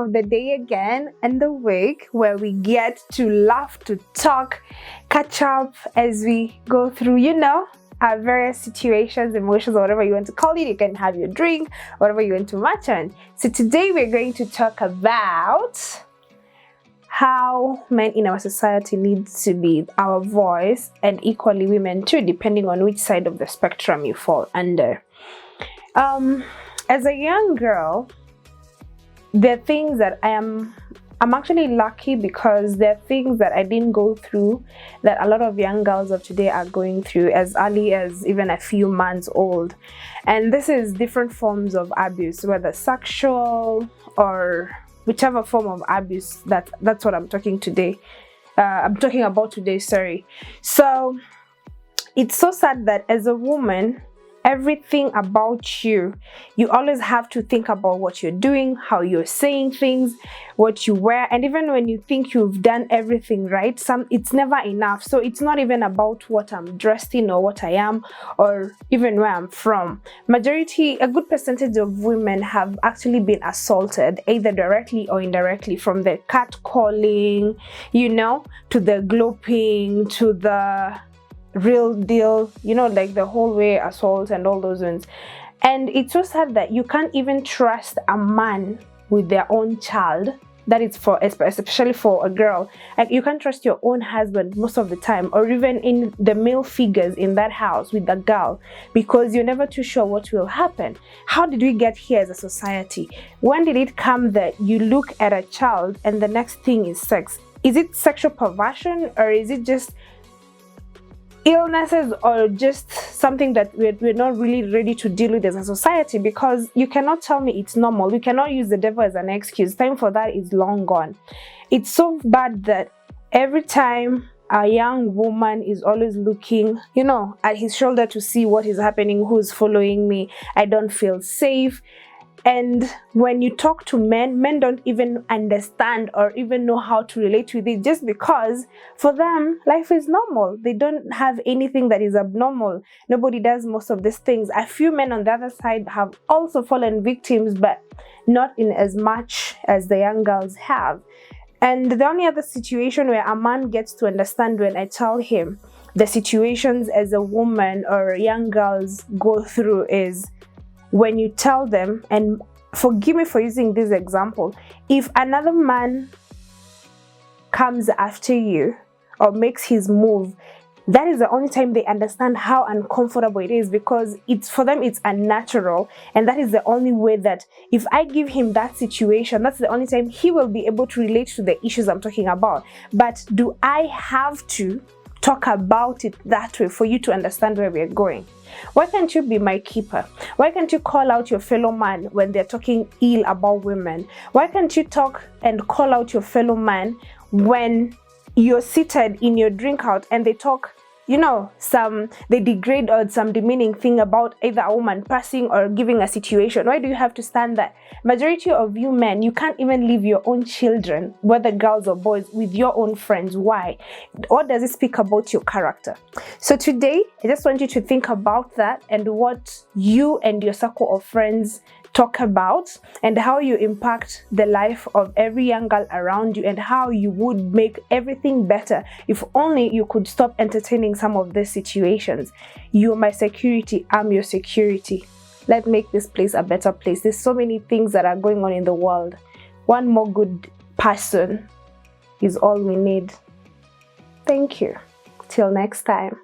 of the day again and the week where we get to laugh, to talk, catch up as we go through, our various situations, emotions, or whatever you want to call it. You can have your drink, whatever you want to match on. So today we're going to talk about how men in our society need to be our voice, and equally women too, depending on which side of the spectrum you fall under. As a young girl, there are things that I'm actually lucky, because there are things that I didn't go through that a lot of young girls of today are going through as early as even a few months old. And this is different forms of abuse, whether sexual or whichever form of abuse. That's what I'm talking about today, sorry. So it's so sad that as a woman, everything about you always have to think about what you're doing, how you're saying things, what you wear, and even when you think you've done everything right, it's never enough. So it's not even about what I'm dressed in or what I am or even where I'm from. A good percentage of women have actually been assaulted, either directly or indirectly, from the catcalling, to the groping, to the real deal, like the whole way assault and all those ones. And it's so sad that you can't even trust a man with their own child. That is especially for a girl. Like, you can't trust your own husband most of the time, or even in the male figures in that house with the girl, because you're never too sure what will happen. How did we get here as a society? When did it come that you look at a child and the next thing is sex? Is it sexual perversion, or is it just illnesses, or just something that we're not really ready to deal with as a society? Because you cannot tell me it's normal. We cannot use the devil as an excuse. Time for that is long gone. It's so bad that every time a young woman is always looking, at his shoulder to see what is happening, who's following me, I don't feel safe. And when you talk to men don't even understand or even know how to relate with it, just because for them, life is normal. They don't have anything that is abnormal. Nobody does most of these things. A few men on the other side have also fallen victims, but not in as much as the young girls have. And the only other situation where a man gets to understand when I tell him the situations as a woman or young girls go through is when you tell them, and forgive me for using this example, if another man comes after you or makes his move, that is the only time they understand how uncomfortable it is, because for them it's unnatural. And that is the only way that if I give him that situation, that's the only time he will be able to relate to the issues I'm talking about. But do I have to talk about it that way for you to understand where we're going? Why can't you be my keeper? Why can't you call out your fellow man when they're talking ill about women? Why can't you talk and call out your fellow man when you're seated in your drink out and they talk, they degrade or some demeaning thing about either a woman passing or giving a situation? Why do you have to stand that? Majority of you men, you can't even leave your own children, whether girls or boys, with your own friends. Why? What does it speak about your character? So today, I just want you to think about that and what you and your circle of friends talk about, and how you impact the life of every young girl around you, and how you would make everything better if only you could stop entertaining some of these situations. You're my security, I'm your security. Let's make this place a better place. There's so many things that are going on in the world. One more good person is all we need. Thank you. Till next time.